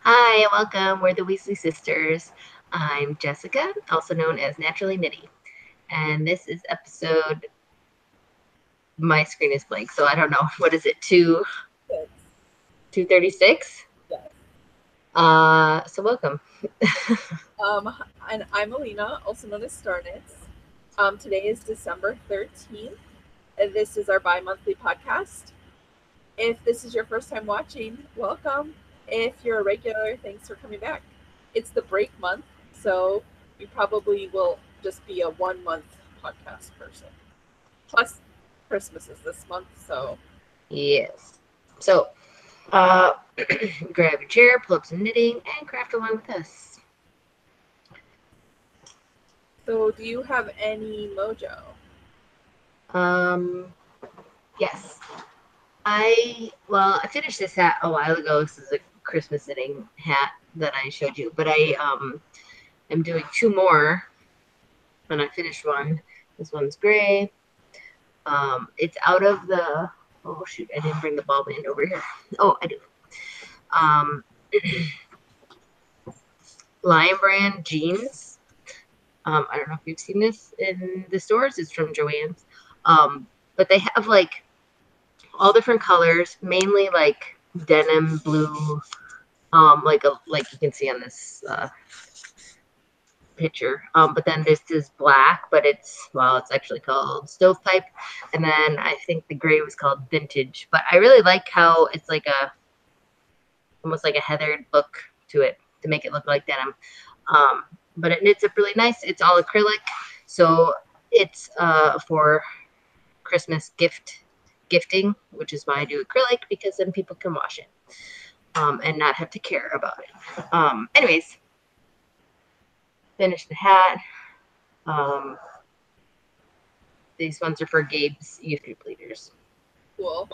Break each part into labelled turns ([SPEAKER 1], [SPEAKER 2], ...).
[SPEAKER 1] Hi, welcome. We're the Weasley sisters. I'm Jessica, also known as Naturally Nitty, and this is episode. My screen is blank, so I don't know. What is it?
[SPEAKER 2] Six.
[SPEAKER 1] 236.
[SPEAKER 2] Yes.
[SPEAKER 1] So welcome.
[SPEAKER 2] Um, and I'm Allena, also known as Starnitz. Today is December 13th, and this is our bi monthly podcast. If this is your first time watching, welcome. If you're a regular, thanks for coming back. It's the break month, so we probably will just be a 1 month podcast person. Plus, Christmas is this month, so
[SPEAKER 1] Yes. So, uh, grab a chair, pull up some knitting, and craft along with us.
[SPEAKER 2] do you have any mojo?
[SPEAKER 1] Um, yes. I finished this hat a while ago. This is a Christmas knitting hat that I showed you, but I am doing two more, and I finished one. This one's gray. It's out of the. Oh shoot! I didn't bring the ball band over here. Oh, I do. Um, Lion Brand jeans. I don't know if you've seen this in the stores. It's from Joann's. But they have like all different colors, mainly like denim blue. Like you can see on this picture. But then this is black, but it's actually called stovepipe. And then I think the gray was called vintage. But I really like how it's like a almost like a heathered look to it to make it look like denim. Um, but it knits up really nice. It's all acrylic, so it's for Christmas gifting, which is why I do acrylic because then people can wash it and not have to care about it. Anyways, finished the hat. Um, these ones are for Gabe's youth group leaders.
[SPEAKER 2] Cool.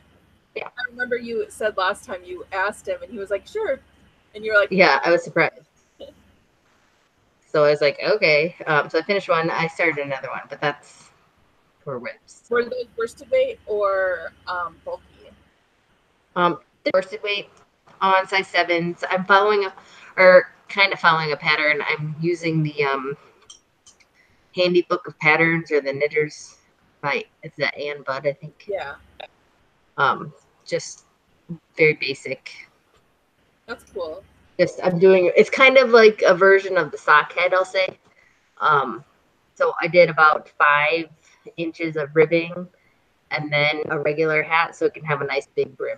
[SPEAKER 1] Yeah,
[SPEAKER 2] I remember you said last time you asked him, and he was like, "Sure," and you're like,
[SPEAKER 1] yeah, I was surprised. So I was like, okay. So I finished one. I started another one, but that's for whips.
[SPEAKER 2] "Were those worsted weight or bulky?"
[SPEAKER 1] The worsted weight on size sevens. I'm following or kind of following a pattern. I'm using the Handy Book of Patterns or the Knitters by it's that Ann Budd, I think.
[SPEAKER 2] Yeah,
[SPEAKER 1] Um, just very basic.
[SPEAKER 2] that's cool.
[SPEAKER 1] Just I'm doing it's kind of like a version of the sock head, I'll say. Um, so I did about 5 inches of ribbing and then a regular hat so it can have a nice big brim.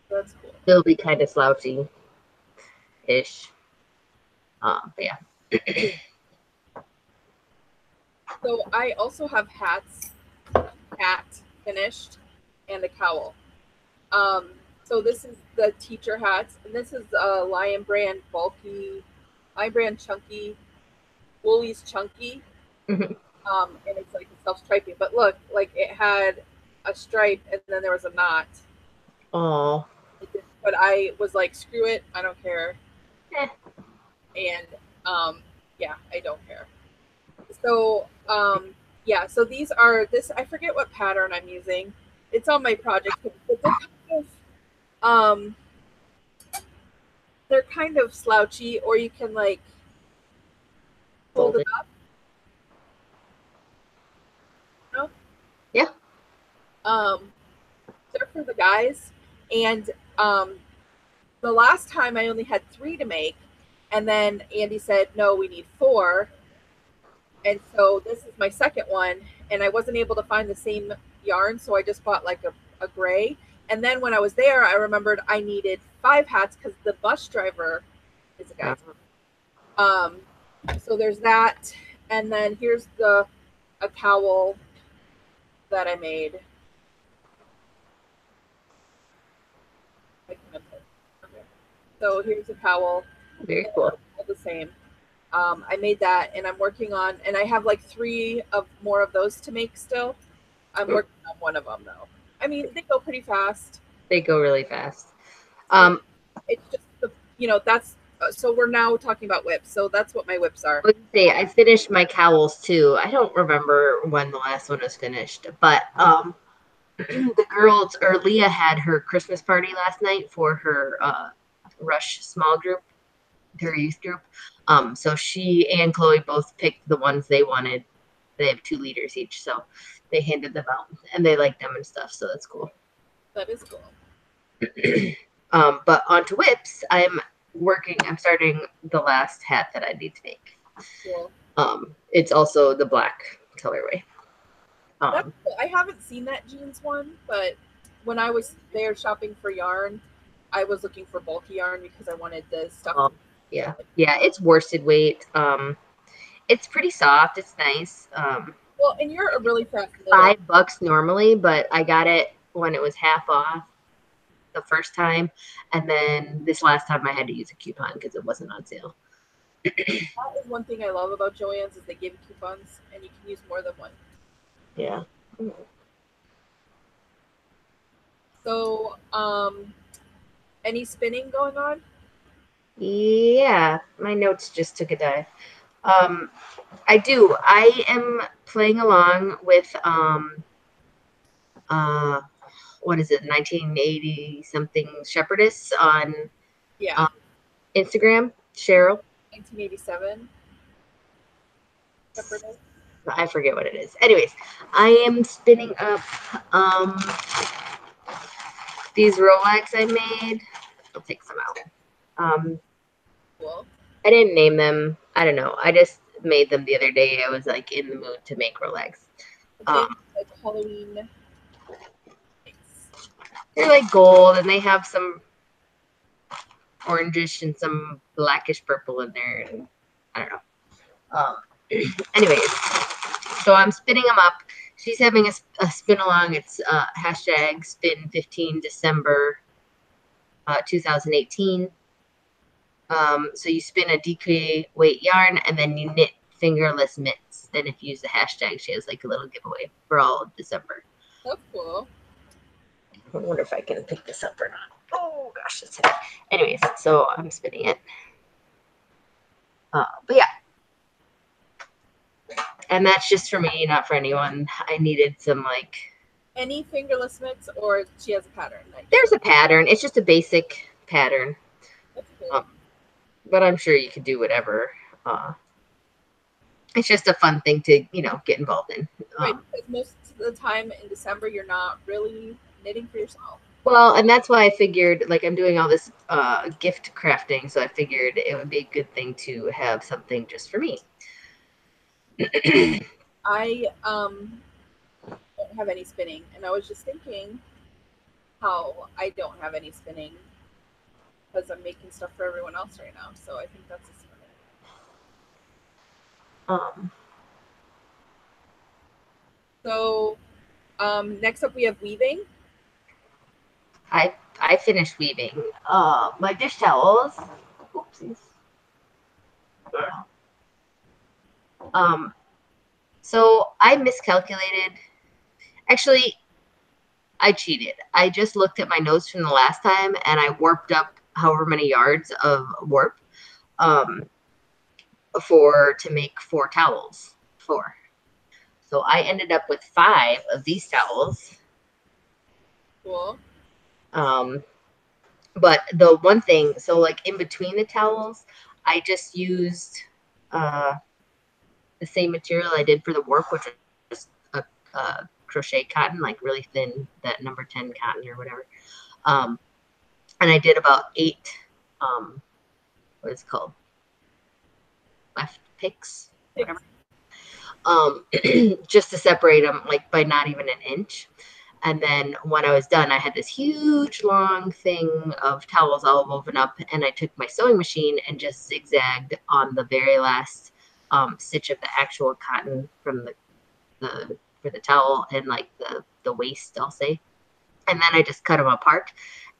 [SPEAKER 2] That's cool.
[SPEAKER 1] Still be kind of slouchy ish. But yeah.
[SPEAKER 2] So I also have hat finished, and a cowl. Um, so this is the teacher hats, and this is Lion Brand bulky, Lion Brand chunky, Woolly's chunky, and it's like self striping. But look, like it had a stripe, and then there was a knot.
[SPEAKER 1] Oh.
[SPEAKER 2] But I was like, screw it, I don't care.
[SPEAKER 1] Eh.
[SPEAKER 2] And yeah, I don't care. So yeah, so these are this. I forget what pattern I'm using. It's on my project, but um, they're kind of slouchy, or you can like hold
[SPEAKER 1] Fold
[SPEAKER 2] it
[SPEAKER 1] it.
[SPEAKER 2] up. You know?
[SPEAKER 1] Yeah.
[SPEAKER 2] Um, they're for the guys, and the last time I only had 3 to make, and then Andy said, "No, we need 4." And so this is my second one, and I wasn't able to find the same yarn, so I just bought like a gray. And then when I was there, I remembered I needed 5 hats because the bus driver is a guy. Um, so there's that, and then here's a cowl that I made. So here's a cowl.
[SPEAKER 1] Very cool.
[SPEAKER 2] All the same. I made that, and I'm working on, and I have like 3 of more of those to make still. I'm working on one of them though. I mean, they go pretty fast.
[SPEAKER 1] They go really fast.
[SPEAKER 2] So
[SPEAKER 1] Um,
[SPEAKER 2] it's just that's so we're now talking about whips. So that's what my whips are.
[SPEAKER 1] let's see. I finished my cowls too. I don't remember when the last one was finished, but the girls or Leah had her Christmas party last night for her Rush small group, their youth group. So she and Chloe both picked the ones they wanted. They have 2 liters each, so they handed them out and they like them and stuff. So that's cool.
[SPEAKER 2] That is cool.
[SPEAKER 1] But onto whips, I'm starting the last hat that I need to make.
[SPEAKER 2] Cool.
[SPEAKER 1] It's also the black colorway.
[SPEAKER 2] That's cool. I haven't seen that jeans one, but when I was there shopping for yarn, I was looking for bulky yarn because I wanted the stuff.
[SPEAKER 1] Yeah, it's worsted weight. It's pretty soft. It's nice.
[SPEAKER 2] Well, and you're a really fast
[SPEAKER 1] knitter. $5 normally, but I got it when it was half off the first time, and then this last time I had to use a coupon because it wasn't on sale.
[SPEAKER 2] That is one thing I love about Joann's is they give you coupons and you can use more than one.
[SPEAKER 1] Yeah.
[SPEAKER 2] So, any spinning going on?
[SPEAKER 1] Yeah, my notes just took a dive. I do. I am playing along with what is it, 1980 something shepherdess on Instagram, Cheryl.
[SPEAKER 2] 1987 shepherdess.
[SPEAKER 1] I forget what it is. Anyways, I am spinning up these Rolex I made. I'll take some out.
[SPEAKER 2] Cool.
[SPEAKER 1] I didn't name them. I don't know. I just made them the other day. I was like in the mood to make Rolex.
[SPEAKER 2] Like Halloween.
[SPEAKER 1] They're like gold, and they have some orangish and some blackish purple in there. And I don't know. Anyways, so I'm spinning them up. She's having a spin along. It's hashtag spin 15 December 2018. So you spin a DK weight yarn and then you knit fingerless mitts. Then if you use the hashtag, she has like a little giveaway for all of December.
[SPEAKER 2] That's cool.
[SPEAKER 1] I wonder if I can pick this up or not. Oh gosh, it's heavy. Anyways, so I'm spinning it. But yeah. And that's just for me, not for anyone. I needed some like...
[SPEAKER 2] Any fingerless mitts, or she has a pattern?
[SPEAKER 1] There's a pattern. It's just a basic pattern.
[SPEAKER 2] That's cool.
[SPEAKER 1] But I'm sure you could do whatever. It's just a fun thing to, get involved in.
[SPEAKER 2] Right, because most of the time in December, you're not really knitting for yourself.
[SPEAKER 1] Well, and that's why I figured, like, I'm doing all this gift crafting, so I figured it would be a good thing to have something just for me.
[SPEAKER 2] I don't have any spinning, and I was just thinking how I don't have any spinning because I'm making stuff for everyone else right now. So I think that's a spinning. So next up we have weaving.
[SPEAKER 1] I finished weaving my dish towels. Oopsies. So I miscalculated. Actually, I cheated. I just looked at my notes from the last time and I warped up however many yards of warp to make 4 towels. 4. So I ended up with 5 of these towels.
[SPEAKER 2] Cool.
[SPEAKER 1] But the one thing, so like in between the towels, I just used the same material I did for the warp, which was a crochet cotton, like really thin, that number 10 cotton or whatever. And I did about 8, what is it called? Left picks, whatever. Just to separate them, like by not even an inch. And then when I was done, I had this huge long thing of towels all woven up, and I took my sewing machine and just zigzagged on the very last stitch of the actual cotton from for the towel and like the waist, I'll say. And then I just cut them apart,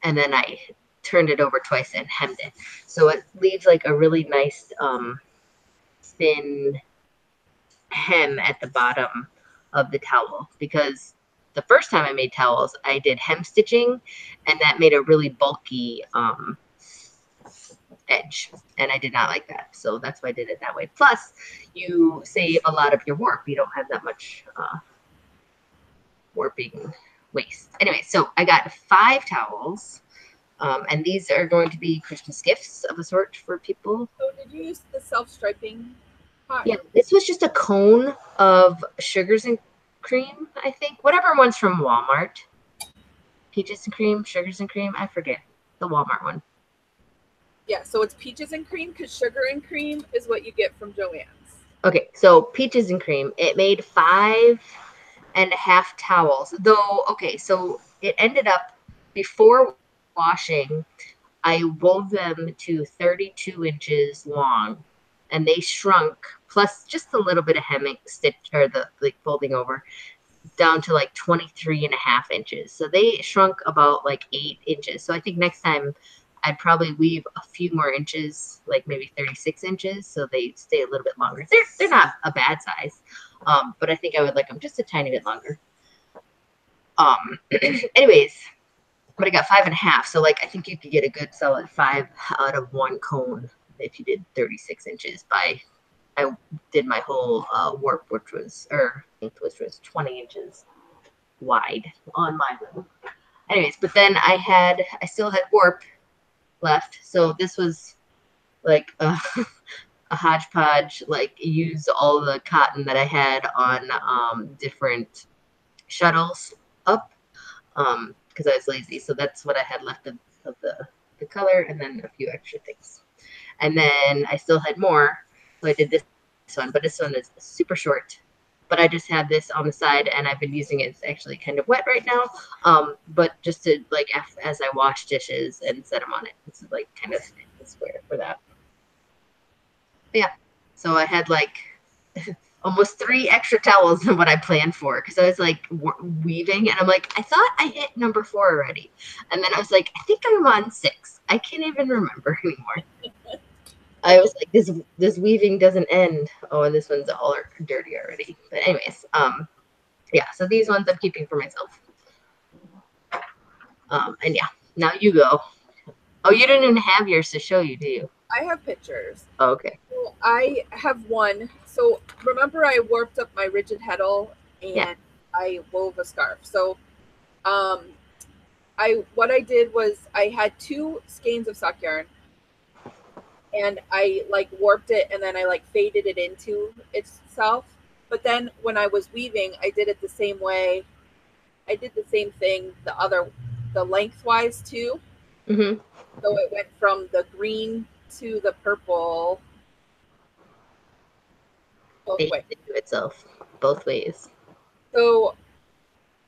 [SPEAKER 1] and then I turned it over twice and hemmed it. So it leaves like a really nice thin hem at the bottom of the towel, because the first time I made towels, I did hem stitching, and that made a really bulky edge, and I did not like that. So that's why I did it that way. Plus, you save a lot of your warp. You don't have that much warping waste. Anyway, so I got 5 towels. And these are going to be Christmas gifts of a sort for people.
[SPEAKER 2] So did you use the self-striping
[SPEAKER 1] Yeah,
[SPEAKER 2] cotton?
[SPEAKER 1] this was just a cone of sugars and cream, I think. Whatever one's from Walmart. Peaches and cream, sugars and cream, I forget. The Walmart one.
[SPEAKER 2] Yeah, so it's peaches and cream because sugar and cream is what you get from Joann's.
[SPEAKER 1] Okay, so peaches and cream. It made 5.5 towels. Though, okay, so it ended up before washing, I wove them to 32 inches long and they shrunk, plus just a little bit of hemming stitch or the like folding over down to like 23.5 inches. So they shrunk about like 8 inches. So I think next time I'd probably weave a few more inches, like maybe 36 inches, so they stay a little bit longer. They're not a bad size, but I think I would like them just a tiny bit longer. Anyways, but I got 5.5, so like I think you could get a good solid 5 out of one cone if you did 36 inches by. I did my whole warp, which was, or I think which was 20 inches wide on my room. Anyways, but then I still had warp left, so this was like a hodgepodge. Like use all the cotton that I had on different shuttles up, because I was lazy. So that's what I had left of the color, and then a few extra things. And then I still had more, so I did this one, but this one is super short. But I just had this on the side, and I've been using it. It's actually kind of wet right now, but just to like as I wash dishes and set them on it, it's like kind of square for that. But yeah, so I had like almost 3 extra towels than what I planned for because I was like weaving, and I'm like, I thought I hit number 4 already, and then I was like, I think I'm on 6. I can't even remember anymore. I was like, this weaving doesn't end. Oh, and this one's all dirty already. But anyways, yeah. So these ones I'm keeping for myself. And yeah, now you go. Oh, you didn't even have yours to show you, do you?
[SPEAKER 2] I have pictures.
[SPEAKER 1] Oh, okay.
[SPEAKER 2] So I have one. So remember I warped up my rigid heddle and
[SPEAKER 1] Yeah.
[SPEAKER 2] I wove a scarf. So what I did was I had 2 skeins of sock yarn and I like warped it and then I like faded it into itself. But then when I was weaving, I did it the same way. I did the same thing the lengthwise too.
[SPEAKER 1] Mm-hmm.
[SPEAKER 2] So it went from the green to the purple both ways.
[SPEAKER 1] Faded into itself both ways.
[SPEAKER 2] So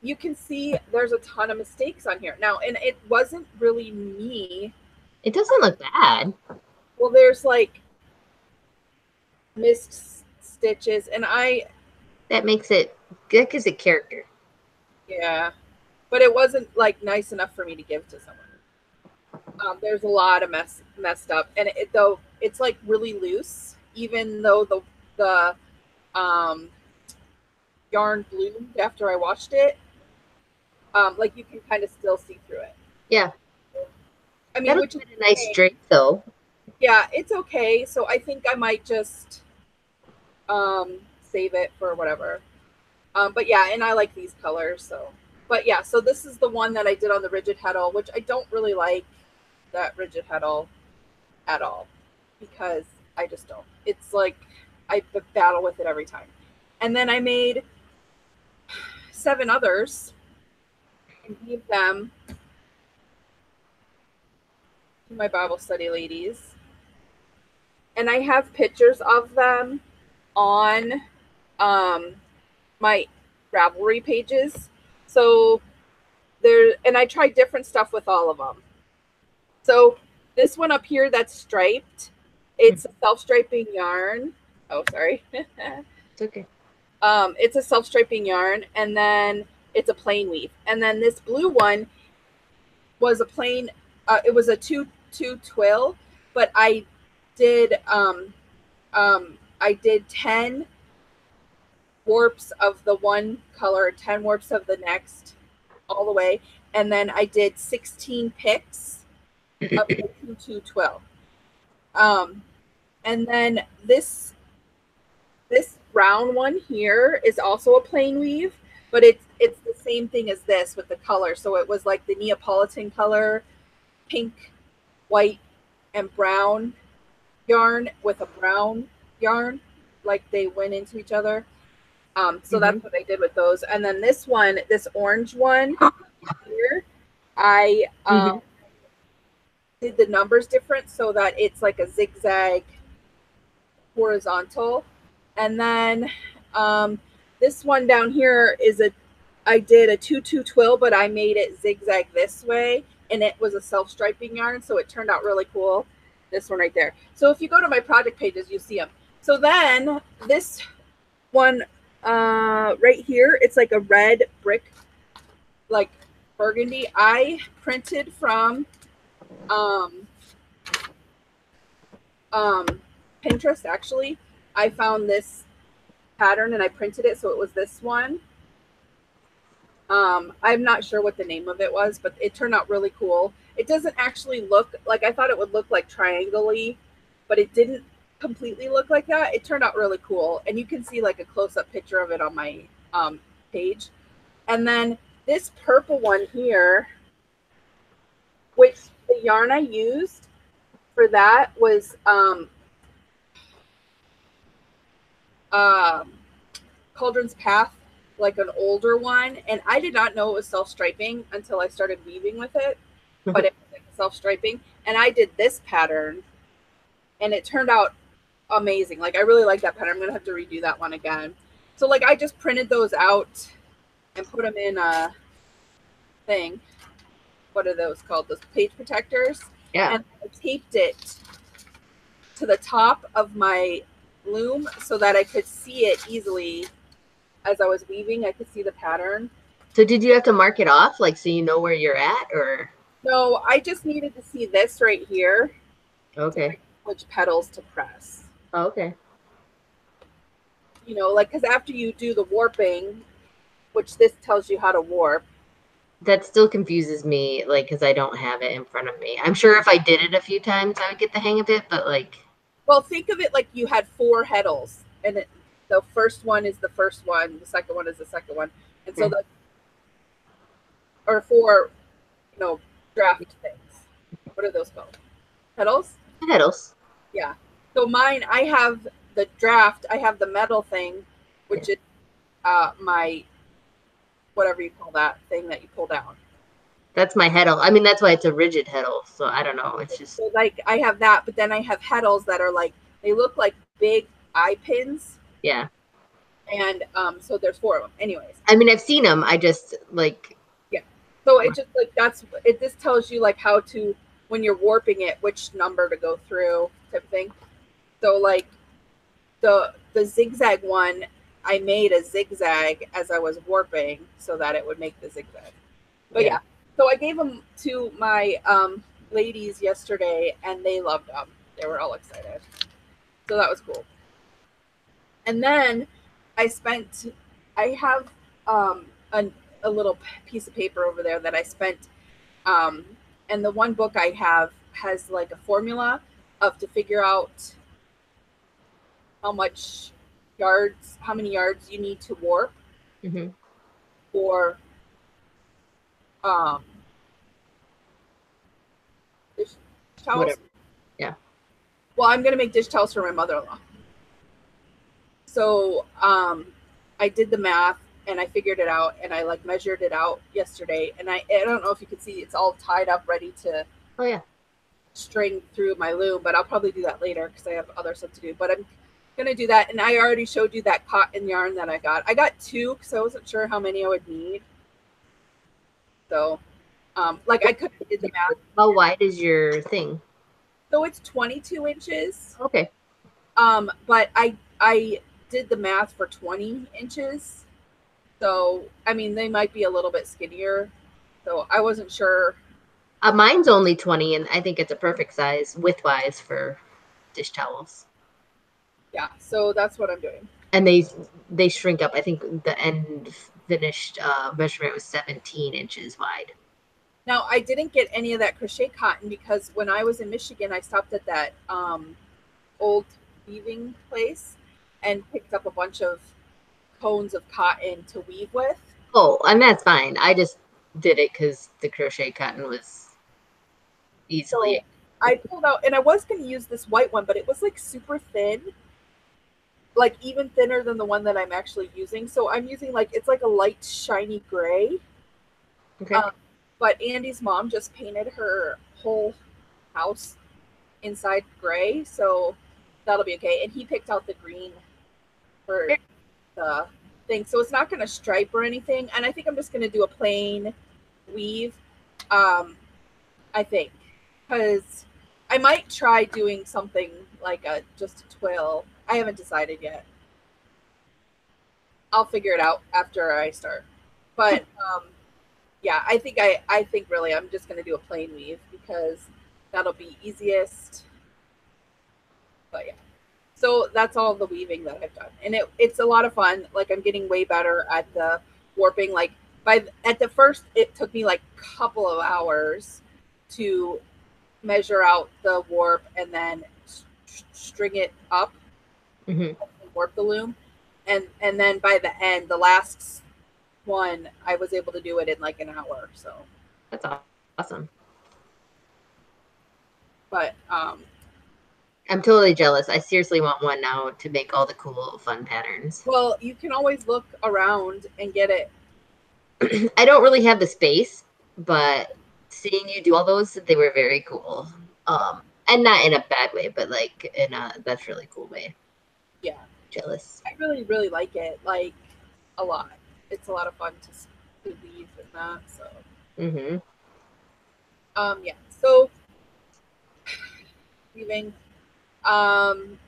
[SPEAKER 2] you can see there's a ton of mistakes on here now, and it wasn't really me.
[SPEAKER 1] It doesn't look bad.
[SPEAKER 2] Well, there's like missed stitches, and
[SPEAKER 1] That makes it good because it character.
[SPEAKER 2] yeah, but it wasn't like nice enough for me to give to someone. There's a lot of messed up, and though it's like really loose, even though the yarn bloomed after I washed it. Like you can kind of still see through it.
[SPEAKER 1] Yeah.
[SPEAKER 2] I mean,
[SPEAKER 1] That'll
[SPEAKER 2] which is
[SPEAKER 1] be a nice
[SPEAKER 2] okay.
[SPEAKER 1] straight though.
[SPEAKER 2] Yeah, it's okay. So I think I might just save it for whatever. But yeah, and I like these colors. So, but yeah, so this is the one that I did on the rigid heddle, which I don't really like that rigid heddle at all because I just don't. It's like I battle with it every time. And then I made 7 others and gave them to my Bible study ladies. And I have pictures of them on my Ravelry pages. So and I tried different stuff with all of them. So this one up here that's striped, it's a self-striping yarn. Oh, sorry.
[SPEAKER 1] It's okay.
[SPEAKER 2] It's a self-striping yarn, and then it's a plain weave. And then this blue one was a plain, it was a two twill, but I did 10 warps of the one color, 10 warps of the next, all the way, and then I did 16 picks of the 2 twill. And then this brown one here is also a plain weave, but it's the same thing as this with the color. So it was like the Neapolitan color pink, white, and brown yarn with a brown yarn, like they went into each other. So that's what I did with those. And then this one, this orange one here, I did the numbers different so that it's like a zigzag horizontal. And then this one down here is I did a 2-2 twill, but I made it zigzag this way, and it was a self-striping yarn, so it turned out really cool. This one right there. So if you go to my project pages, you see them. So then this one right here, it's like a red brick, like burgundy. I printed from Pinterest, actually. I found this pattern and I printed it, so it was this one. I'm not sure what the name of it was, but it turned out really cool. It doesn't actually look like, I thought it would look like triangle-y, but it didn't completely look like that. It turned out really cool, and you can see like a close-up picture of it on my page. And then this purple one here, which the yarn I used for that was Cauldron's Path, like an older one, and I did not know it was self-striping until I started weaving with it, but it was like self-striping. And I did this pattern, and it turned out amazing. Like, I really like that pattern. I'm gonna have to redo that one again. So like, I just printed those out and put them in a thing. What are those called? Those page protectors.
[SPEAKER 1] Yeah.
[SPEAKER 2] And I taped it to the top of my loom so that I could see it easily. As I was weaving, I could see the pattern.
[SPEAKER 1] So did you have to mark it off, like, so you know where you're at, or?
[SPEAKER 2] No, I just needed to see this right here.
[SPEAKER 1] Okay.
[SPEAKER 2] Which petals to press.
[SPEAKER 1] Oh, okay.
[SPEAKER 2] You know, like, because after you do the warping, which this tells you how to warp.
[SPEAKER 1] That still confuses me, like, because I don't have it in front of me. I'm sure if I did it a few times, I would get the hang of it, but like.
[SPEAKER 2] Well, think of it like you had 4 heddles, and the first one is the first one, the second one is the second one, and so or 4, you know, draft things. What are those called? Petals?
[SPEAKER 1] Petals.
[SPEAKER 2] Yeah. So mine, I have the draft, I have the metal thing, which is my, whatever you call that thing that you pull down.
[SPEAKER 1] That's my heddle. I mean, that's why it's a rigid heddle. So I don't know. It's just.
[SPEAKER 2] So like, I have that, but then I have heddles that are like, they look like big eye pins.
[SPEAKER 1] Yeah.
[SPEAKER 2] And so there's 4 of them. Anyways.
[SPEAKER 1] I mean, I've seen them. I just like.
[SPEAKER 2] Yeah. So it just like, this tells you like how to, when you're warping it, which number to go through type of thing. So like the zigzag one, I made a zigzag as I was warping so that it would make the zigzag. But yeah. So I gave them to my ladies yesterday, and they loved them. They were all excited. So that was cool. And then I have a little piece of paper over there that I spent, and the one book I have has like a formula to figure out how many yards you need to warp for dish towels.
[SPEAKER 1] Whatever. Yeah.
[SPEAKER 2] Well, I'm gonna make dish towels for my mother-in-law. So I did the math and I figured it out, and I like measured it out yesterday, and I don't know if you can see, it's all tied up ready to string through my loom, but I'll probably do that later because I have other stuff to do. But I'm gonna do that, and I already showed you that cotton yarn that I got. I got 2 because I wasn't sure how many I would need. So like, I could have did the math.
[SPEAKER 1] How wide is your thing?
[SPEAKER 2] So it's 22 inches.
[SPEAKER 1] Okay.
[SPEAKER 2] But I did the math for 20 inches. So, I mean, they might be a little bit skinnier. So I wasn't sure.
[SPEAKER 1] Mine's only 20, and I think it's a perfect size width-wise for dish towels.
[SPEAKER 2] Yeah, so that's what I'm doing.
[SPEAKER 1] And they shrink up. I think the end finished measurement was 17 inches wide.
[SPEAKER 2] Now, I didn't get any of that crochet cotton because when I was in Michigan, I stopped at that old weaving place and picked up a bunch of cones of cotton to weave with.
[SPEAKER 1] Oh, and that's fine. I just did it because the crochet cotton was easily.
[SPEAKER 2] So I pulled out, and I was going to use this white one, but it was like super thin, like even thinner than the one that I'm actually using. So I'm using like, it's like a light shiny gray.
[SPEAKER 1] Okay.
[SPEAKER 2] Um, but Andy's mom just painted her whole house inside gray, so that'll be okay. And he picked out the green for the thing, so it's not going to stripe or anything. And I think I'm just going to do a plain weave. I think, because I might try doing something like a just a twill. I haven't decided yet. I'll figure it out after I start. But yeah, I think really I'm just gonna do a plain weave because that'll be easiest. But yeah. So that's all the weaving that I've done. And it's a lot of fun. Like I'm getting way better at the warping. Like at the first it took me like a couple of hours to measure out the warp and then string it up
[SPEAKER 1] Hmm.
[SPEAKER 2] and warp the loom. And then by the end, the last one, I was able to do it in like an hour. So,
[SPEAKER 1] That's awesome.
[SPEAKER 2] but
[SPEAKER 1] I'm totally jealous. I seriously want one now to make all the cool, fun patterns.
[SPEAKER 2] well, you can always look around and get it.
[SPEAKER 1] I don't really have the space, but seeing you do all those, they were very cool. And not in a bad way, but like in a that's really cool way.
[SPEAKER 2] Yeah,
[SPEAKER 1] Jealous.
[SPEAKER 2] I really really like it, like a lot. It's a lot of fun to weave and that. So,
[SPEAKER 1] Hmm.
[SPEAKER 2] yeah. So weaving. Um,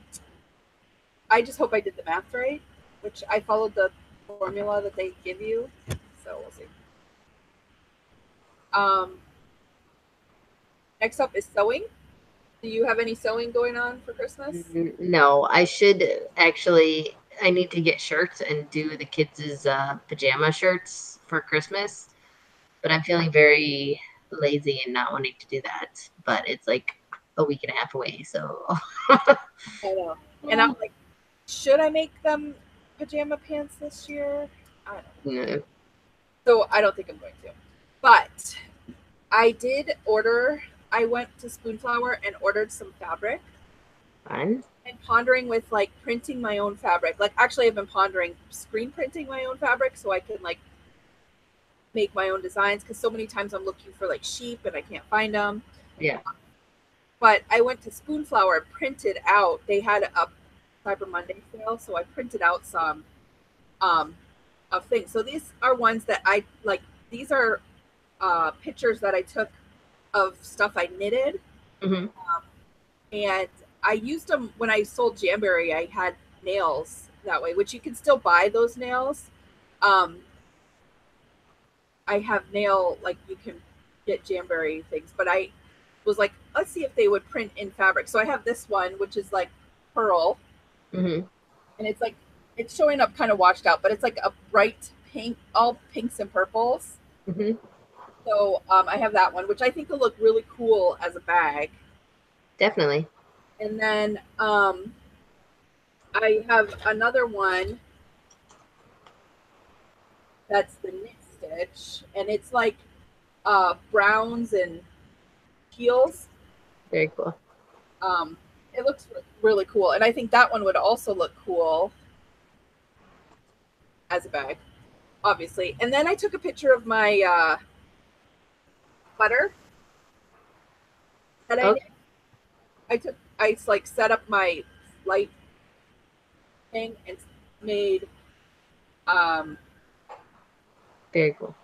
[SPEAKER 2] I just hope I did the math right, which I followed the formula that they give you. So we'll see. Um, next up is sewing. Do you have any sewing going on for Christmas?
[SPEAKER 1] No, I should actually. I need to get shirts and do the kids' pajama shirts for Christmas, but I'm feeling very lazy and not wanting to do that. But it's like a week and a half away, so
[SPEAKER 2] I know. And I'm like, should I make them pajama pants this year? I don't know.
[SPEAKER 1] yeah,
[SPEAKER 2] So I don't think I'm going to. But I did order, I went to Spoonflower and ordered some fabric
[SPEAKER 1] fun.
[SPEAKER 2] and pondering with like printing my own fabric. Like actually I've been pondering screen printing my own fabric so I can like make my own designs because so many times I'm looking for like sheep and I can't find them.
[SPEAKER 1] Yeah.
[SPEAKER 2] But I went to Spoonflower and printed out. They had a Cyber Monday sale, so I printed out some um, of things. So these are ones that I like. These are pictures that I took of stuff I knitted,
[SPEAKER 1] Hmm.
[SPEAKER 2] and I used them when I sold Jamberry. I had nails that way, which you can still buy those nails. Um, I have nail like you can get Jamberry things, but I was like, let's see if they would print in fabric. So I have this one, which is like pearl,
[SPEAKER 1] Hmm.
[SPEAKER 2] and it's like it's showing up kind of washed out, but it's like a bright pink, all pinks and purples.
[SPEAKER 1] Hmm.
[SPEAKER 2] So I have that one, which I think will look really cool as a bag.
[SPEAKER 1] Definitely.
[SPEAKER 2] And then I have another one that's the knit stitch, and it's like browns and teals.
[SPEAKER 1] Very cool.
[SPEAKER 2] Um, it looks really cool, and I think that one would also look cool as a bag, obviously. And then I took a picture of my sweater that I knit.
[SPEAKER 1] Okay.
[SPEAKER 2] I like set up my light thing and made um,
[SPEAKER 1] Very cool.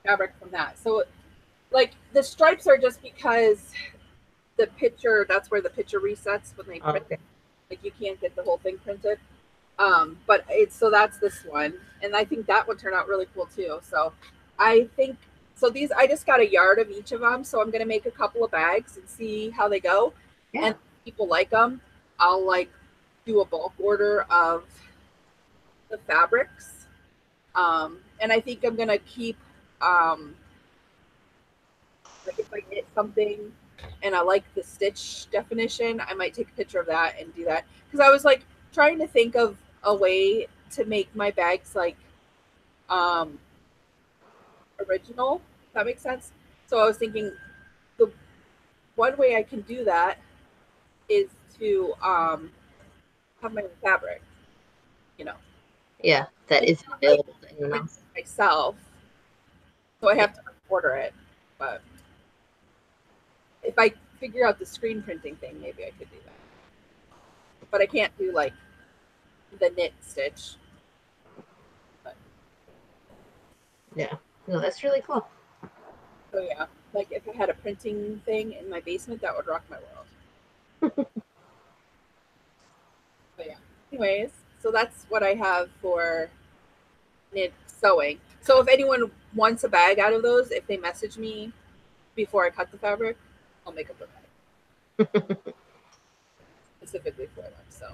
[SPEAKER 2] fabric from that. So like the stripes are just because the picture, that's where the picture resets when they print.
[SPEAKER 1] Okay.
[SPEAKER 2] Like you can't get the whole thing printed. But it's so that's this one, and I think that would turn out really cool too. So I think so. These I just got a yard of each of them, so I'm gonna make a couple of bags and see how they go.
[SPEAKER 1] Yeah.
[SPEAKER 2] And if people like them, I'll like do a bulk order of the fabrics. And I think I'm gonna keep like if I get something and I like the stitch definition, I might take a picture of that and do that because I was like trying to think of a way to make my bags like um original. If that makes sense. So I was thinking the one way I can do that is to have my own fabric, you know.
[SPEAKER 1] Yeah, that
[SPEAKER 2] It's
[SPEAKER 1] isn't
[SPEAKER 2] not like
[SPEAKER 1] available to anyone
[SPEAKER 2] print
[SPEAKER 1] else.
[SPEAKER 2] myself, so I
[SPEAKER 1] Yeah.
[SPEAKER 2] have to order it. But if I figure out the screen printing thing, maybe I could do that. But I can't do like the knit stitch. But,
[SPEAKER 1] Yeah. No, that's really cool.
[SPEAKER 2] so yeah, like if I had a printing thing in my basement, that would rock my world. But yeah. Anyways, so that's what I have for knit sewing. So if anyone wants a bag out of those, if they message me before I cut the fabric, I'll make up a bag specifically for them. So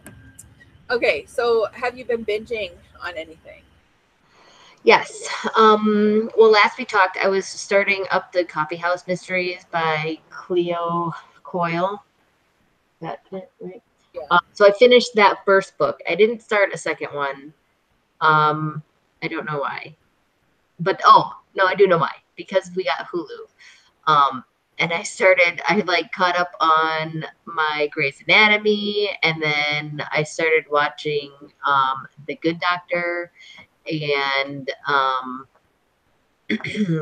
[SPEAKER 2] okay, so have you been binging on anything?
[SPEAKER 1] Yes. Well, last we talked, I was starting up the Coffee House Mysteries by Cleo Coyle. That it, right?
[SPEAKER 2] Yeah.
[SPEAKER 1] So I finished that first book. I didn't start a second one. I don't know why, but oh no, I do know why, because we got Hulu. Um, and I like caught up on my Grey's Anatomy, and then I started watching The Good Doctor, and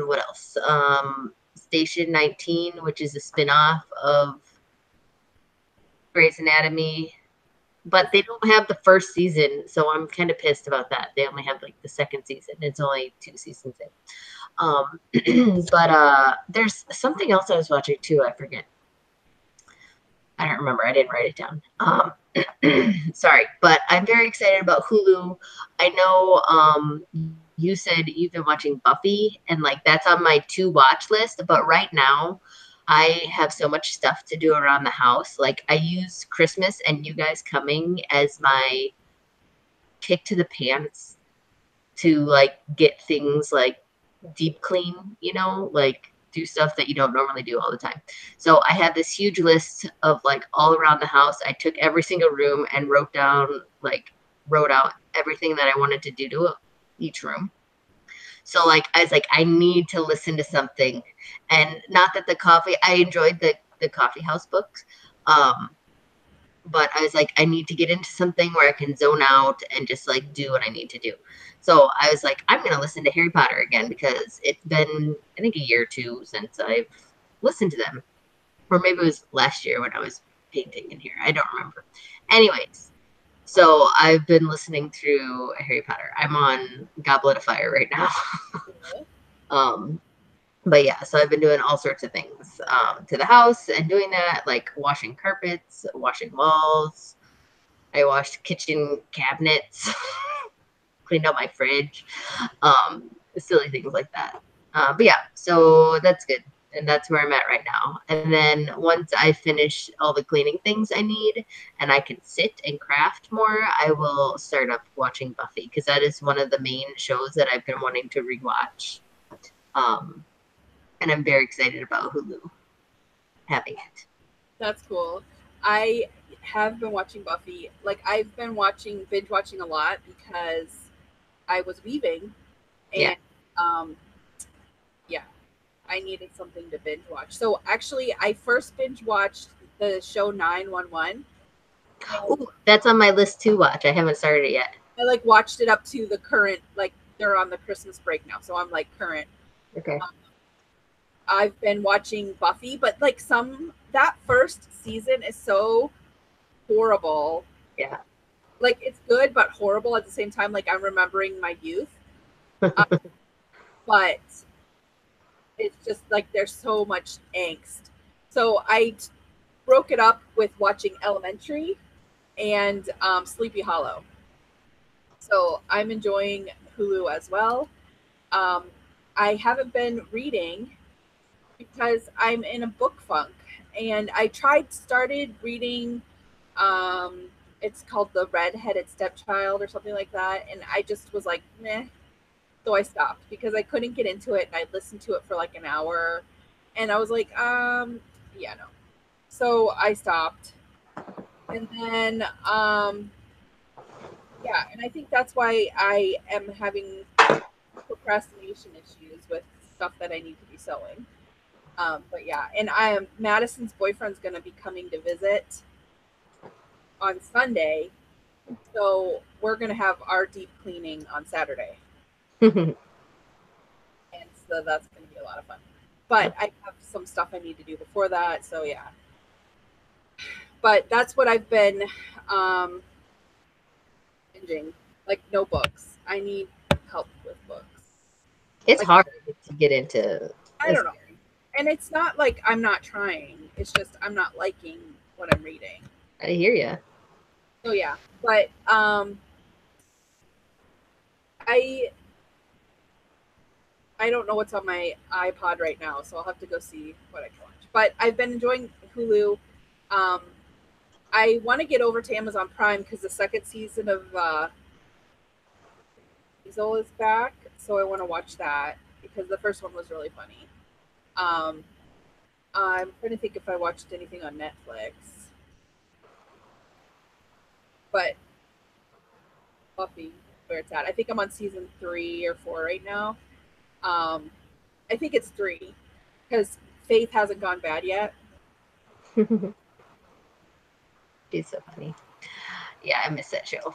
[SPEAKER 1] what else? Station 19, which is a spin-off of Grey's Anatomy, but they don't have the first season, so I'm kind of pissed about that. They only have like the second season. It's only 2 seasons in. But there's something else I was watching too. I forget. I don't remember. I didn't write it down. Sorry, but I'm very excited about Hulu. I know you said you've been watching Buffy, and like that's on my to watch list. But right now, I have so much stuff to do around the house. Like I use Christmas and you guys coming as my kick to the pants to like get things like deep clean, like do stuff that you don't normally do all the time. So I had this huge list of like all around the house. I took every single room and wrote out everything that I wanted to do to each room. So like I was like, I need to listen to something. And not that I enjoyed the coffee house books. Um, but I was like, I need to get into something where I can zone out and just like do what I need to do. So I was like, I'm gonna listen to Harry Potter again because it's been I think a year or two since I've listened to them. Or maybe it was last year when I was painting in here. I don't remember. Anyways, so I've been listening through Harry Potter. I'm on Goblet of Fire right now. um but yeah, so I've been doing all sorts of things to the house and doing that, like washing carpets, washing walls. I washed kitchen cabinets, cleaned out my fridge, silly things like that. But yeah, so that's good. And that's where I'm at right now. And then once I finish all the cleaning things I need and I can sit and craft more, I will start up watching Buffy because that is one of the main shows that I've been wanting to rewatch. Um, and I'm very excited about Hulu having it.
[SPEAKER 2] That's cool. I have been watching Buffy. Like I've been binge watching a lot because I was weaving,
[SPEAKER 1] Yeah.
[SPEAKER 2] and um, yeah, I needed something to binge watch. So actually, I first binge watched the show 911, and
[SPEAKER 1] Ooh, that's on my list to watch. I haven't started it yet.
[SPEAKER 2] I like watched it up to the current. Like they're on the Christmas break now, so I'm like current.
[SPEAKER 1] Okay.
[SPEAKER 2] Um, I've been watching Buffy, but like that first season is so horrible.
[SPEAKER 1] Yeah.
[SPEAKER 2] Like it's good but horrible at the same time. Like I'm remembering my youth, uh, but it's just like there's so much angst. So I broke it up with watching Elementary and Sleepy Hollow. So I'm enjoying Hulu as well. Um, I haven't been reading because I'm in a book funk, and I started reading. It's called The Red-Headed Stepchild or something like that, and I just was like, meh. So I stopped because I couldn't get into it, and I listened to it for like an hour, and I was like, yeah, no. So I stopped, and then yeah, and I think that's why I am having procrastination issues with stuff that I need to be sewing. But yeah, and Madison's boyfriend's gonna be coming to visit on Sunday, so we're gonna have our deep cleaning on Saturday, and so that's gonna be a lot of fun. But I have some stuff I need to do before that, so yeah. But that's what I've been um, binging, like no books. I need help with books.
[SPEAKER 1] It's
[SPEAKER 2] Like
[SPEAKER 1] hard to get into
[SPEAKER 2] I
[SPEAKER 1] a
[SPEAKER 2] don't know,
[SPEAKER 1] series.
[SPEAKER 2] and it's not like I'm not trying. It's just I'm not liking what I'm reading.
[SPEAKER 1] I hear you.
[SPEAKER 2] So yeah, but I I don't know what's on my iPod right now, so I'll have to go see what I can watch. But I've been enjoying Hulu. Um, I want to get over to Amazon Prime because the second season of Weasel is back, so I want to watch that because the first one was really funny. Um, I'm trying to think if I watched anything on Netflix, but Buffy, where it's at. I think I'm on season 3 or 4 right now. Um, I think it's 3 because Faith hasn't gone bad yet.
[SPEAKER 1] She's so funny. Yeah, I miss that show.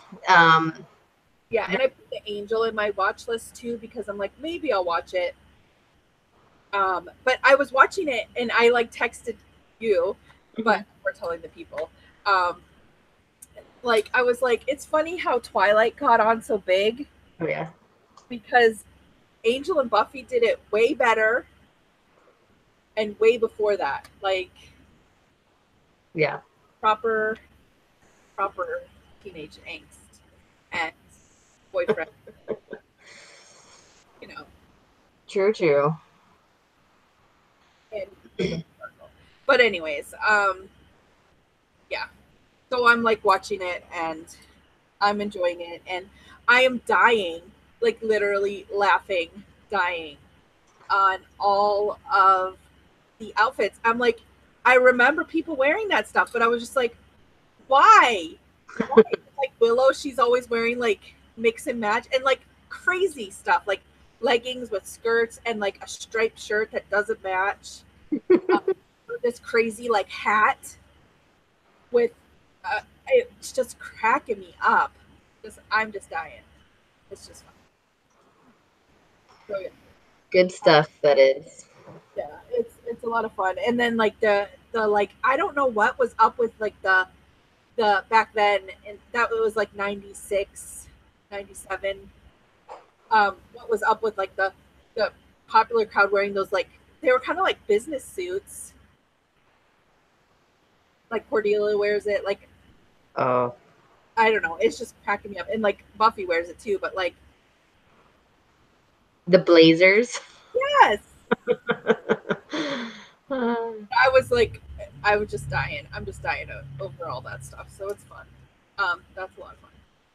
[SPEAKER 2] Yeah, and I put the Angel in my watch list too because I'm like maybe I'll watch it. But I was watching it and I like texted you, but we're telling the people. Um, like I was like, it's funny how Twilight got on so big
[SPEAKER 1] Oh yeah.
[SPEAKER 2] because Angel and Buffy did it way better and way before that. Like
[SPEAKER 1] Yeah.
[SPEAKER 2] proper proper teenage angst and boyfriend, you know,
[SPEAKER 1] True, true.
[SPEAKER 2] and but anyways, yeah. So I'm like watching it and I'm enjoying it and I am dying, like literally laughing, dying on all of the outfits. I'm like, I remember people wearing that stuff, but I was just like, why? Why? Like Willow, she's always wearing like mix and match and like crazy stuff, like leggings with skirts and like a striped shirt that doesn't match. Um, this crazy like hat with, it's just cracking me up. I'm just dying. It's just fun. So yeah,
[SPEAKER 1] Good stuff, that is.
[SPEAKER 2] yeah, it's a lot of fun. And then like the like I don't know what was up with like the back then and that was like 96, 97. What was up with like the popular crowd wearing those like they were kind of like business suits. Like Cordelia wears it. Like
[SPEAKER 1] Oh,
[SPEAKER 2] I don't know. It's just cracking me up. And like Buffy wears it too. But like
[SPEAKER 1] the Blazers.
[SPEAKER 2] yes,
[SPEAKER 1] Um,
[SPEAKER 2] I was like I was just dying. I'm just dying over all that stuff. So it's fun. That's a lot of fun.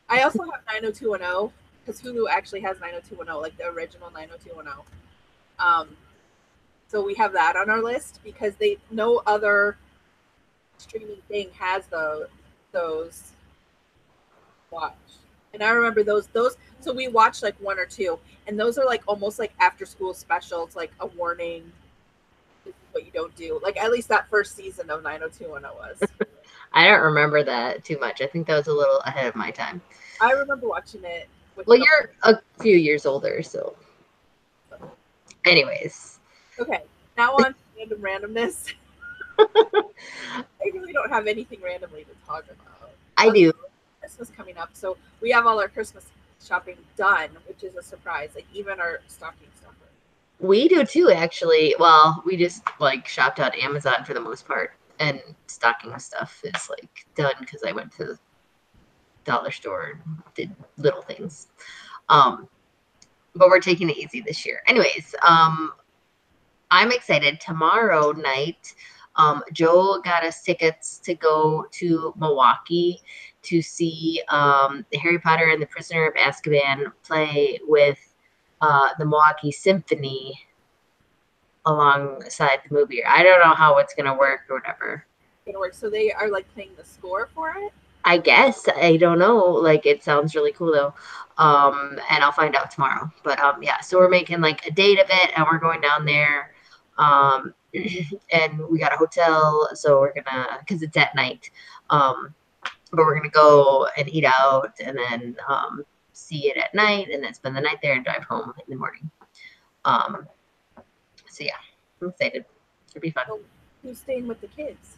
[SPEAKER 2] I also have 90210 because Hulu actually has 90210, like the original 90210. So we have that on our list because they no other streaming thing has those watch. And I remember those so we watched like 1 or 2 and those are like almost like after school specials, like a warning, this is what you don't do. Like at least that first season of 90210 was.
[SPEAKER 1] I don't remember that too much. I think that was a little ahead of my time.
[SPEAKER 2] I remember watching it with
[SPEAKER 1] Well,
[SPEAKER 2] no.
[SPEAKER 1] you're a few years older, so. Anyways,
[SPEAKER 2] Okay, now on random randomness. I really don't have anything randomly to talk about.
[SPEAKER 1] I do.
[SPEAKER 2] Christmas coming up, so we have all our Christmas shopping done, which is a surprise. Like even our stocking stuffer.
[SPEAKER 1] We do too, actually. Well, we just like shopped on Amazon for the most part, and stocking stuff is like done because I went to the dollar store and did little things. Um, but we're taking it easy this year. Anyways, I'm excited. Tomorrow night, Joe got us tickets to go to Milwaukee to see Harry Potter and the Prisoner of Azkaban play with the Milwaukee Symphony alongside the movie. I don't know how it's going to work or whatever.
[SPEAKER 2] Gonna work. So they are like playing the score for it.
[SPEAKER 1] I guess I don't know. Like it sounds really cool though. And I'll find out tomorrow. But yeah, so we're making like a date of it and we're going down there. and we got a hotel, so we're gonna, because it's at night, but we're gonna go and eat out, and then see it at night, and then spend the night there and drive home in the morning. Um, so yeah, I'm excited. It'll be fun.
[SPEAKER 2] So who's staying with the kids?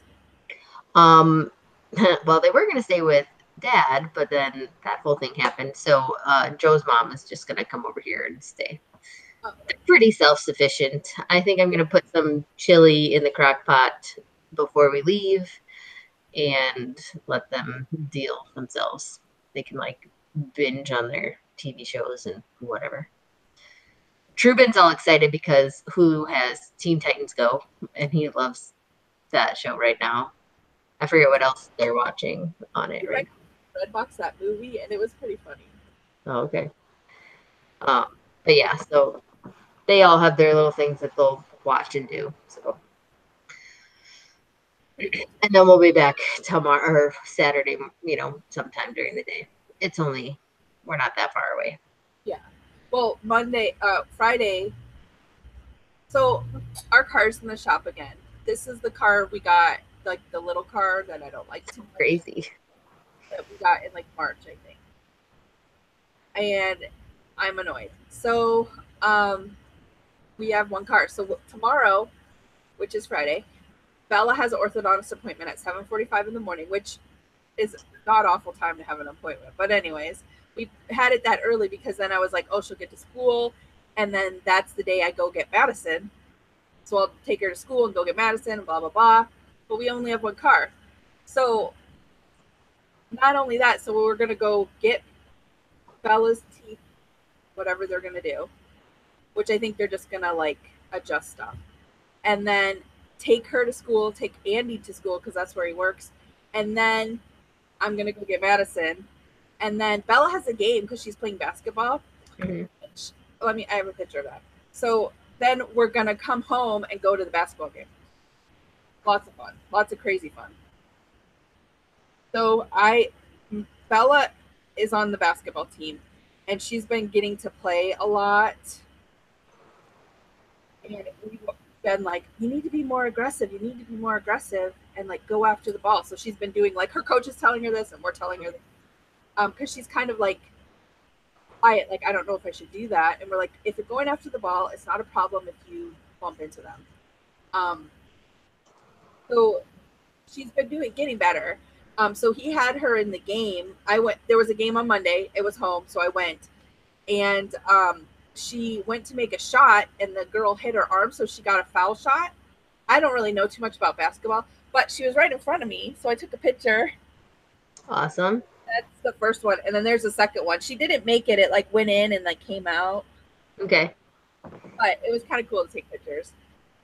[SPEAKER 1] Um, well, they were gonna stay with Dad, but then that whole thing happened. So Joe's mom is just gonna come over here and stay.
[SPEAKER 2] Oh,
[SPEAKER 1] They're pretty self-sufficient. I think I'm gonna put some chili in the crock pot before we leave and let them deal themselves. They can like binge on their TV shows and whatever. Truben's all excited because Hulu has Teen Titans Go, and he loves that show right now. I forget what else they're watching on it
[SPEAKER 2] you
[SPEAKER 1] right
[SPEAKER 2] read Redbox that movie, and it was pretty funny.
[SPEAKER 1] now. Oh, okay. Um, but yeah, so they all have their little things that they'll watch and do. So, and then we'll be back tomorrow or Saturday, sometime during the day. It's only, we're not that far away.
[SPEAKER 2] Yeah. Well, Friday. So our car's in the shop again. This is the car we got, like the little car that I don't like too much.
[SPEAKER 1] Crazy.
[SPEAKER 2] That we got in like March, I think. And I'm annoyed. So we have one car. So tomorrow, which is Friday, Bella has an orthodontist appointment at 7:45 in the morning, which is god awful time to have an appointment. But anyways, we had it that early because then I was like, oh, she'll get to school, and then that's the day I go get Madison. So I'll take her to school and go get Madison and blah blah blah. But we only have one car. So not only that, so we're gonna go get Bella's teeth, whatever they're gonna do, which I think they're just gonna like adjust stuff. And then take her to school, take Andy to school because that's where he works. And then I'm gonna go get Madison. And then Bella has a game because she's playing basketball.
[SPEAKER 1] Mm-hmm.
[SPEAKER 2] I have a picture of that. So then we're gonna come home and go to the basketball game. Lots of fun, lots of crazy fun. So Bella is on the basketball team, and she's been getting to play a lot. And we've been like, you need to be more aggressive. You need to be more aggressive and like go after the ball. So she's been doing like her coach is telling her this, and we're telling her this. Because she's kind of like quiet, like I don't know if I should do that. And we're like, if you're going after the ball, it's not a problem if you bump into them. So she's been getting better. So he had her in the game. There was a game on Monday. It was home, so I went. And she went to make a shot, and the girl hit her arm, so she got a foul shot. I don't really know too much about basketball, but she was right in front of me, so I took a picture.
[SPEAKER 1] Awesome.
[SPEAKER 2] That's the first one, and then there's the second one. She didn't make it; it like went in and like came out.
[SPEAKER 1] Okay.
[SPEAKER 2] But it was kind of cool to take pictures.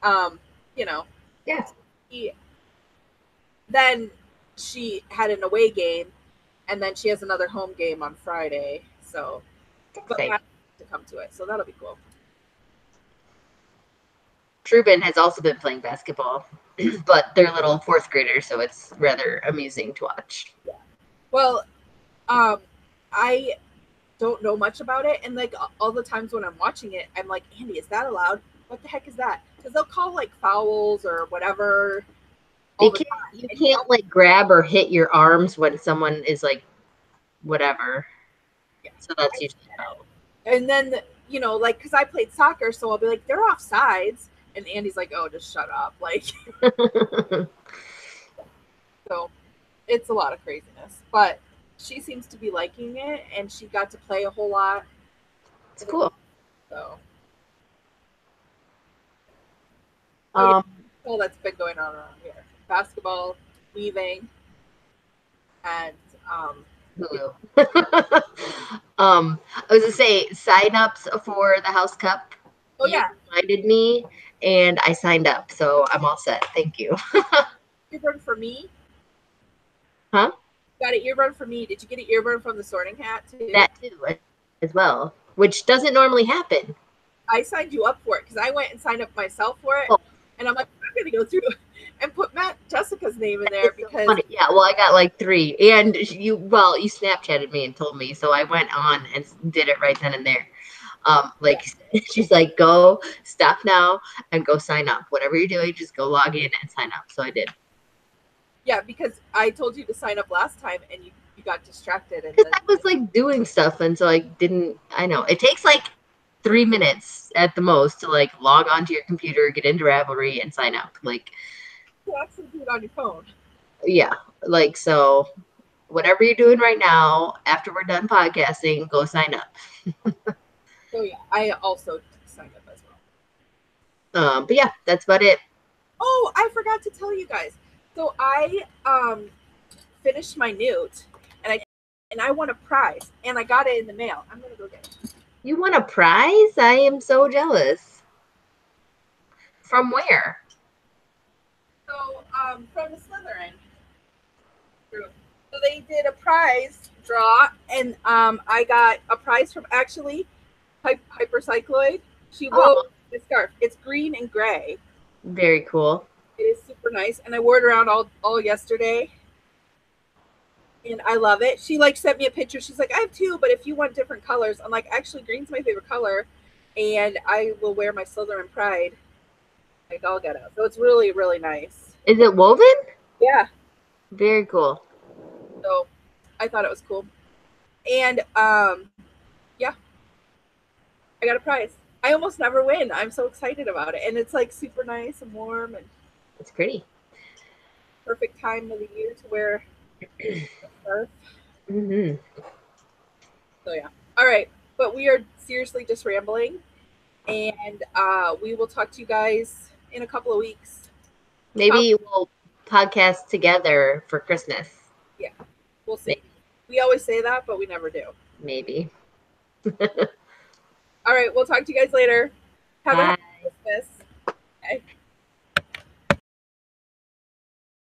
[SPEAKER 1] Yeah.
[SPEAKER 2] Then she had an away game, and then she has another home game on Friday. So, but I have to come to it, so that'll be cool.
[SPEAKER 1] Truben has also been playing basketball, but they're little fourth graders, so it's rather amusing to watch.
[SPEAKER 2] Yeah. Well, I don't know much about it, and like all the times when I'm watching it, I'm like, Andy, is that allowed? What the heck is that? Because they'll call like fouls or whatever.
[SPEAKER 1] You can't like grab or hit your arms when someone is like whatever. Yeah. So that's usually how.
[SPEAKER 2] And then like because I played soccer, so I'll be like, they're offsides, and Andy's like, oh, just shut up, like. So it's a lot of craziness, but she seems to be liking it, and she got to play a whole lot.
[SPEAKER 1] It's cool.
[SPEAKER 2] So. All that's been going on around here. Basketball, weaving, and
[SPEAKER 1] Hulu. I was gonna say sign-ups for the House Cup.
[SPEAKER 2] Oh yeah,
[SPEAKER 1] you reminded me, and I signed up, so I'm all set. Thank you.
[SPEAKER 2] Earbud for me?
[SPEAKER 1] Huh?
[SPEAKER 2] Got an earbud for me. Did you get an earbud from the Sorting Hat too?
[SPEAKER 1] That too, as well, which doesn't normally happen.
[SPEAKER 2] I signed you up for it because I went and signed up myself for it, and I'm like, I'm gonna go through and put Jessica's name in there because
[SPEAKER 1] yeah, well, I got like 3, and you Snapchatted me and told me, so I went on and did it right then and there.
[SPEAKER 2] Yeah.
[SPEAKER 1] Like she's like, go stop now and go sign up. Whatever you're doing, just go log in and sign up. So I did.
[SPEAKER 2] Yeah, because I told you to sign up last time and you got distracted and
[SPEAKER 1] Because
[SPEAKER 2] then
[SPEAKER 1] I was like doing stuff, and so I didn't. I know it takes like 3 minutes at the most to like log onto your computer, get into Ravelry, and sign up. Like,
[SPEAKER 2] you actually do it on your phone.
[SPEAKER 1] yeah, like so. Whatever you're doing right now, after we're done podcasting, go sign up.
[SPEAKER 2] So yeah, I also signed up as well.
[SPEAKER 1] But yeah, that's about it.
[SPEAKER 2] Oh, I forgot to tell you guys. So I finished my newt and I won a prize and I got it in the mail. I'm gonna go get it.
[SPEAKER 1] You won a prize? I am so jealous. From where?
[SPEAKER 2] So from the Slytherin group. So they did a prize draw and I got a prize from actually Hypercycloid. She wove
[SPEAKER 1] Oh,
[SPEAKER 2] the scarf. It's green and gray.
[SPEAKER 1] very cool.
[SPEAKER 2] It is super nice, and I wore it around all yesterday, and I love it. She like sent me a picture. She's like, I have two, but if you want different colors, I'm like, actually, green's my favorite color, and I will wear my Slytherin pride. Like I'll get it. So it's really really nice.
[SPEAKER 1] Is it woven?
[SPEAKER 2] Yeah.
[SPEAKER 1] Very cool.
[SPEAKER 2] So I thought it was cool, and yeah, I got a prize. I almost never win. I'm so excited about it, and it's like super nice and warm and
[SPEAKER 1] It's pretty.
[SPEAKER 2] perfect time of the year to wear a scarf.
[SPEAKER 1] Hmm.
[SPEAKER 2] So yeah. All right. But we are seriously just rambling. And we will talk to you guys in a couple of weeks. Probably,
[SPEAKER 1] Maybe we'll podcast together for Christmas.
[SPEAKER 2] yeah. We'll see. We always say that, but we never do.
[SPEAKER 1] Maybe.
[SPEAKER 2] All right. We'll talk to you guys later. Have a
[SPEAKER 1] Bye.
[SPEAKER 2] happy Christmas. Okay.